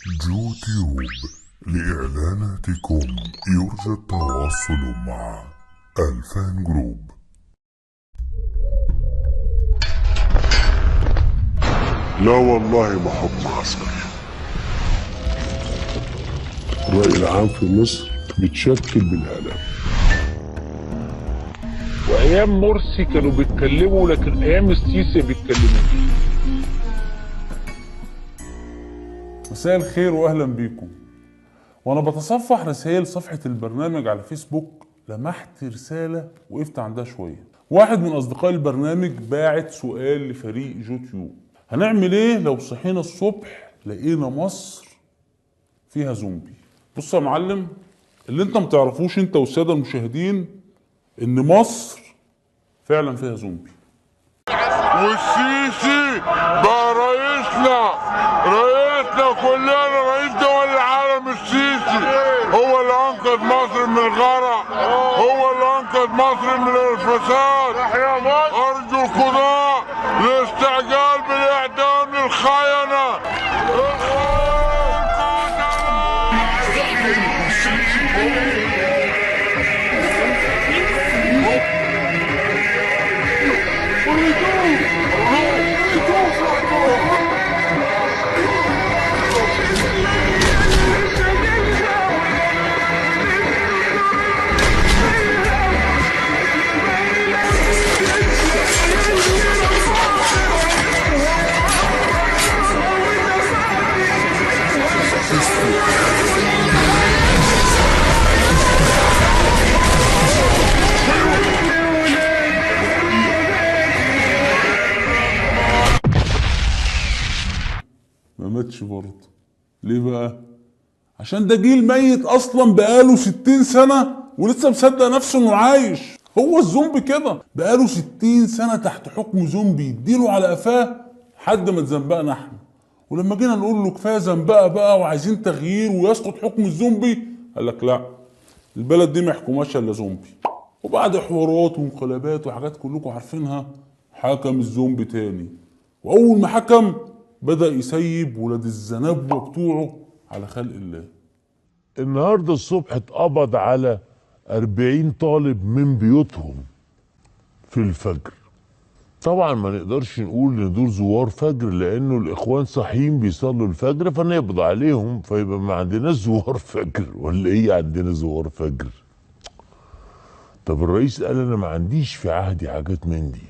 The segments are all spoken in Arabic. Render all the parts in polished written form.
جوتيوب. لإعلاناتكم يرجى التواصل مع الفان جروب. لا والله ما حكم عسكري. الرأي العام في مصر بيتشكل بالآلاف. وايام مرسي كانوا بيتكلموا، لكن ايام السيسي بيتكلموا. مساء الخير واهلا بيكم. وانا بتصفح رسائل صفحة البرنامج على فيسبوك لمحت رسالة وقفت عندها شوية. واحد من اصدقاء البرنامج باعت سؤال لفريق جوتيوب: هنعمل ايه لو صحينا الصبح لقينا مصر فيها زومبي؟ بص يا معلم، اللي انت متعرفوش انت والسادة المشاهدين ان مصر فعلا فيها زومبي. والسيسي بقى رئيسنا كلنا، رئيس دول العالم. السيسي هو اللي انقذ مصر من الغرق، هو اللي انقذ مصر من الفساد. ارجو القضاء للاستعجال بالاعدام للخاينة. ما ماتش برضه. ليه بقى؟ عشان ده جيل ميت اصلا بقاله 60 سنة ولسه مصدق نفسه انه عايش. هو الزومبي كده بقاله 60 سنة تحت حكم زومبي يديله على قفاه لحد ما اتزنبقنا احنا. ولما جينا نقول له كفايه زنبقه بقى وعايزين تغيير ويسقط حكم الزومبي، قال لك لا، البلد دي ما يحكمهاش الا زومبي. وبعد حوارات وانقلابات وحاجات كلكم عارفينها، حكم الزومبي تاني. واول ما حكم بدأ يسيب ولاد الزنابوه بتوعه على خلق الله. النهارده الصبح اتقبض على 40 طالب من بيوتهم في الفجر. طبعا ما نقدرش نقول ان دول زوار فجر، لانه الاخوان صاحيين بيصلوا الفجر فنقبض عليهم، فيبقى ما عندناش زوار فجر. ولا ايه عندنا زوار فجر؟ طب الرئيس قال انا ما عنديش في عهدي حاجات من دي.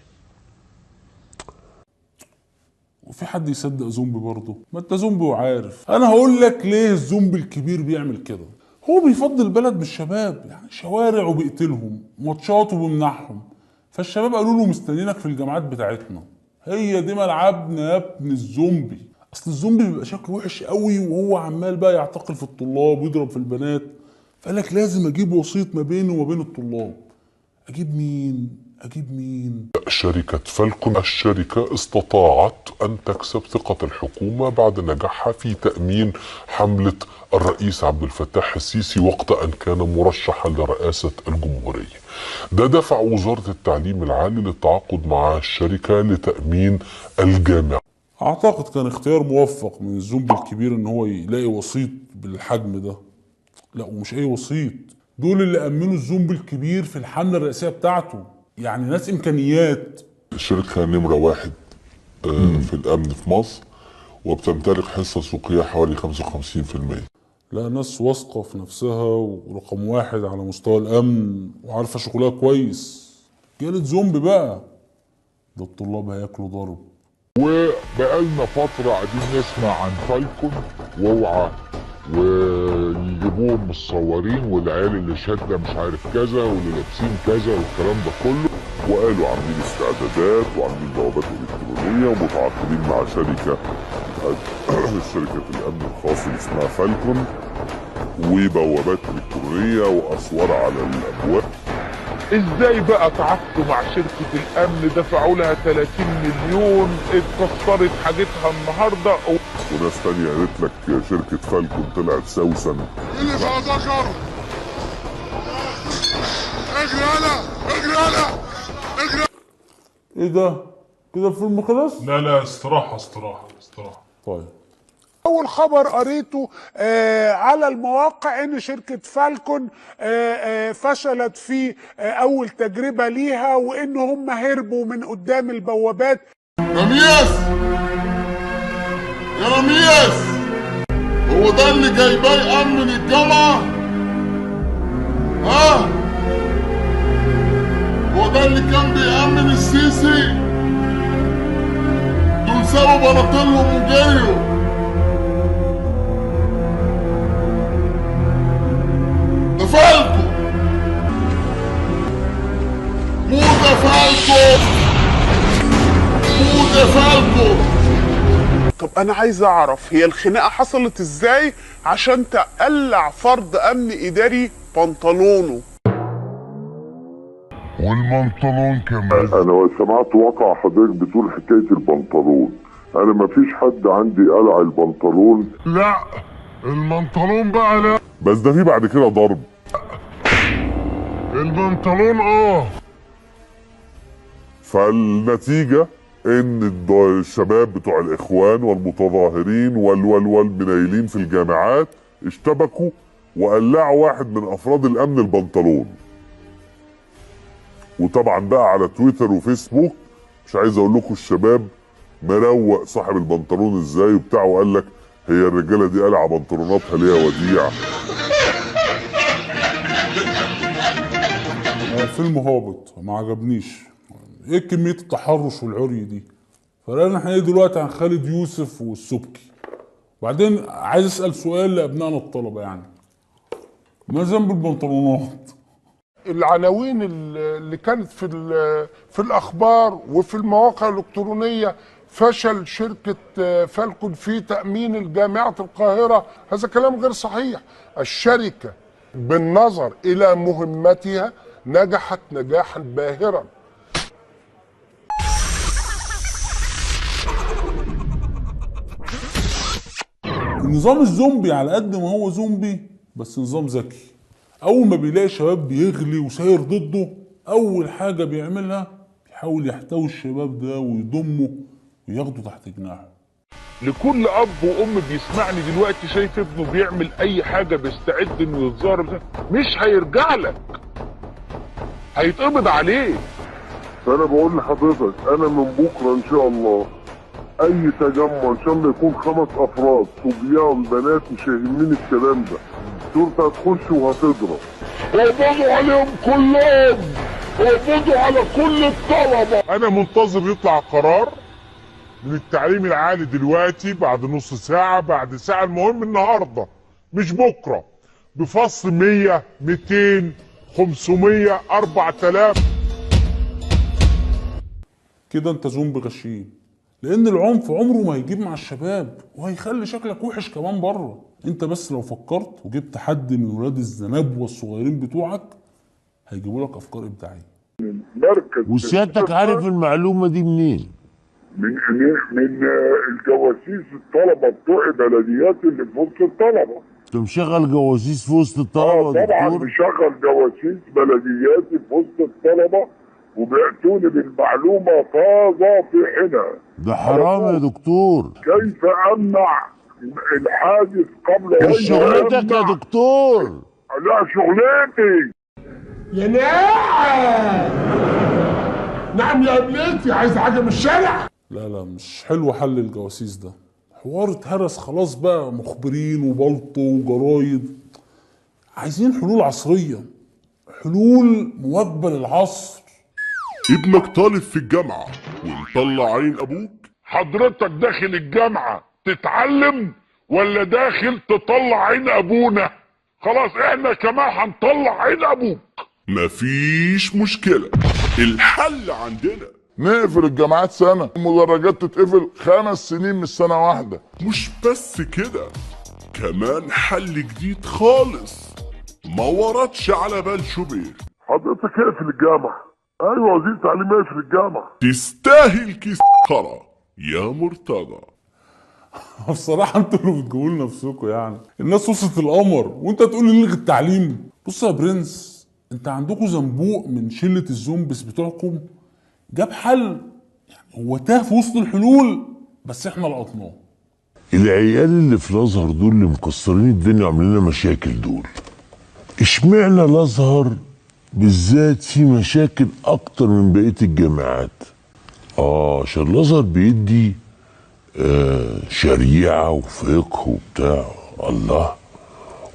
وفي حد يصدق زومبي برضه؟ ما انت زومبي وعارف. انا هقول لك ليه الزومبي الكبير بيعمل كده. هو بيفضل البلد بالشباب، يعني شوارع وبيقتلهم، ماتشات وبيمنعهم. فالشباب قالوا له مستنيينك في الجامعات بتاعتنا، هي دي ملعبنا يا ابن الزومبي. اصل الزومبي بيبقى شكله وحش قوي وهو عمال بقى يعتقل في الطلاب ويضرب في البنات. فقال لك لازم اجيب وسيط ما بينه وما بين الطلاب. اجيب مين؟ شركة فالكون، الشركة استطاعت أن تكسب ثقة الحكومة بعد نجاحها في تأمين حملة الرئيس عبد الفتاح السيسي وقت أن كان مرشحا لرئاسة الجمهورية. ده دفع وزارة التعليم العالي للتعاقد مع الشركة لتأمين الجامعة. اعتقد كان اختيار موفق من الزومبي الكبير ان هو يلاقي وسيط بالحجم ده. لا، ومش اي وسيط، دول اللي امنوا الزومبي الكبير في الحملة الرئاسية بتاعته، يعني ناس امكانيات. الشركة نمرة واحد في الأمن في مصر، وبتمتلك حصة سوقية حوالي 55%. لا، ناس واثقة في نفسها ورقم واحد على مستوى الامن وعارفة شغلها كويس. جالت زومبي بقى، ده الطلاب هياكلوا ضرب. وبقالنا فترة قاعدين نسمع عن فالكون واوعى، ويجيبوهم مصورين والعيال اللي شادة مش عارف كذا واللي لابسين كذا والكلام ده كله، وقالوا عاملين استعدادات وعاملين بوابات الكترونية ومتعاقدين مع شركة الامن الخاص اللي اسمها فالكون، وبوابات الكترونية واسوار على الابواب. ازاي بقى تعاقدوا مع شركة الامن دفعوا لها 30 مليون اتكسرت حاجتها النهارده، وناس تانية قالت لك شركة فالكون طلعت سوسن. اللي فاضكر اجري اجري. ايه ده؟ كده الفيلم خلص؟ لا استراحة. طيب، أول خبر قريته على المواقع إن شركة فالكون فشلت في أول تجربة ليها، وإن هم هربوا من قدام البوابات. رميس يا رميس، هو ده اللي جايباه يأمن الجامعة؟ ها؟ هو ده اللي كان بيأمن السيسي؟ دول سابوا بناطيلهم وجريوا. ده فالكو، مو ده فالكو، مو ده فالكو. طب انا عايز اعرف هي الخناقه حصلت ازاي عشان تقلع فرد امن اداري بنطلونه والبنطلون كمان. انا سمعت واقع حضرتك بتقول حكايه البنطلون، انا مفيش حد عندي قلع البنطلون. لا البنطلون بقى لا، بس ده في بعد كده ضرب. البنطلون فالنتيجه ان الشباب بتوع الاخوان والمتظاهرين والمنايلين في الجامعات اشتبكوا وقلعوا واحد من افراد الامن البنطلون. وطبعا بقى على تويتر وفيسبوك مش عايز اقول لكم الشباب مروق صاحب البنطلون ازاي وبتاع، وقال لك هي الرجاله دي قلع بنطلوناتها ليه يا وديع. فيلم هابط ما عجبنيش. ايه كميه التحرش والعري دي؟ فرانا احنا ايه دلوقتي عن خالد يوسف والسبكي. وبعدين عايز اسال سؤال لابنائنا الطلبه، يعني ما ذنب البنطلونات؟ العناوين اللي كانت في الاخبار وفي المواقع الالكترونيه: فشل شركه فالكون في تامين الجامعه القاهره. هذا كلام غير صحيح. الشركه بالنظر الى مهمتها نجحت نجاحا باهرا. النظام الزومبي على قد ما هو زومبي بس نظام ذكي. اول ما بيلاقي شباب بيغلي وساير ضده، اول حاجه بيعملها بيحاول يحتوي الشباب ده ويضمه وياخده تحت جناحه. لكل اب وام بيسمعني دلوقتي شايف ابنه بيعمل اي حاجه بيستعد انه يتظاهر، مش هيرجع لك، هيتقبض عليه. فانا بقول لحضرتك انا من بكره ان شاء الله اي تجمع ان شاء الله يكون 5 افراد صبيان بنات مش هيهمني الكلام ده، شرطه هتخش وهتضرب. اقبضوا عليهم كلهم، اقبضوا على كل الطلبه. انا منتظر يطلع قرار من التعليم العالي دلوقتي بعد نص ساعه بعد ساعه، المهم النهارده مش بكره، بفصل 100 200 500 4000. كده انت زومبي غشيم، لان العنف عمره ما هيجيب مع الشباب وهيخلي شكلك وحش كمان بره. انت بس لو فكرت وجبت حد من ولاد الزنابوه الصغيرين بتوعك هيجيبوا لك افكار ابداعيه. مركز وسيادتك عارف المعلومه دي منين؟ من الجواسيس الطلبه بتوع بلديات اللي في وسط الطلبه. انت مشغل جواسيس في وسط الطلبه يا طبعا دكتور؟ مشغل جواسيس بلدياتي في وسط الطلبه وبيأتوني بالمعلومه طازه في حينها. ده حرام يا دكتور. كيف امنع الحادث قبل مش شغلتك يا دكتور. لا شغلتي. يا نعم نعم يا ابنتي، عايز حاجه من الشارع؟ لا مش حلو حل الجواسيس ده، حوار اتهرس خلاص بقى، مخبرين وبلطو وجرايد. عايزين حلول عصريه، حلول مواكبه للعصر. ابنك طالب في الجامعه ومطلع عين ابوك؟ حضرتك داخل الجامعه تتعلم ولا داخل تطلع عين ابونا؟ خلاص احنا كمان هنطلع عين ابوك. مفيش مشكله، الحل عندنا نقفل الجامعات سنه، المدرجات تتقفل 5 سنين مش سنه واحده. مش بس كده، كمان حل جديد خالص ما وردش على بال شوبير. حضرتك اقفل الجامعه. ايوه وزير التعليم يقفل الجامعه. تستاهل كيس خرا يا مرتضى. بصراحه انتوا اللي بتجيبوا لنا نفسكم، يعني الناس وصلت القمر وانت تقول لي نلغي التعليم. بص يا برنس، انت عندكم زنبوق من شله الزومبس بتوعكم جاب حل، يعني هو تاه في وسط الحلول بس احنا لقطناه. العيال اللي في الازهر دول اللي مكسرين الدنيا وعاملين لنا مشاكل دول، اشمعنى الازهر بالذات في مشاكل اكتر من بقيه الجامعات؟ عشان الازهر بيدي شريعه وفقه وبتاع. الله،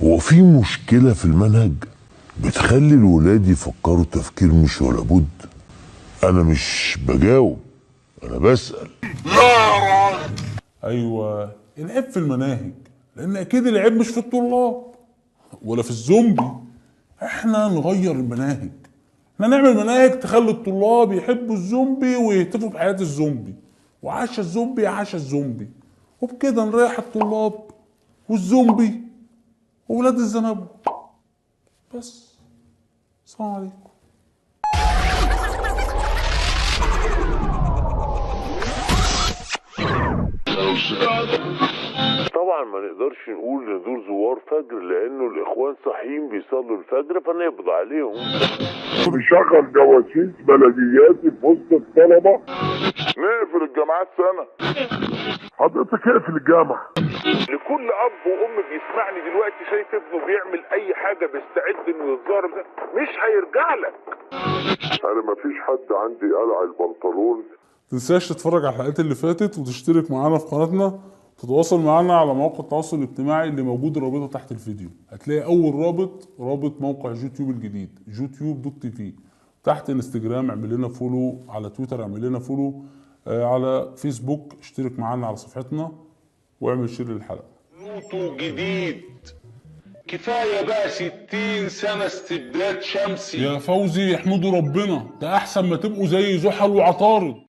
هو في مشكله في المنهج بتخلي الولاد يفكروا تفكير مش ولا بد؟ انا مش بجاوب، انا بسأل. ايوه، العيب في المناهج، لان اكيد العيب مش في الطلاب ولا في الزومبي. احنا نغير المناهج، احنا نعمل مناهج تخلي الطلاب يحبوا الزومبي ويهتفوا بحياة الزومبي، وعاش الزومبي عاش الزومبي، وبكده نريح الطلاب والزومبي وولاد الزنابو. بس السلام عليكم. طبعا ما نقدرش نقول لدول زوار فجر لانه الاخوان صاحيين بيصلوا الفجر فنقبض عليهم. بنشغل جواسيس بلدياتي في وسط الطلبه. نقفل الجامعات سنة. حضرتك اقفل الجامعه. لكل اب وام بيسمعني دلوقتي شايف ابنه بيعمل اي حاجه بيستعد انه يتظاهر مش هيرجع لك. انا مفيش حد عندي قلع البنطلون. متنساش تتفرج على الحلقات اللي فاتت وتشترك معانا في قناتنا، تتواصل معانا على مواقع التواصل الاجتماعي اللي موجود رابطها تحت الفيديو. هتلاقي اول رابط موقع يوتيوب الجديد youtube.tv. تحت انستجرام اعمل لنا فولو، على تويتر اعمل لنا فولو، على فيسبوك اشترك معانا على صفحتنا واعمل شير للحلقه. لوتو جديد، كفايه بقى 60 سنه استبداد شمسي. يا فوزي احمدوا ربنا، ده احسن ما تبقوا زي زحل وعطارد.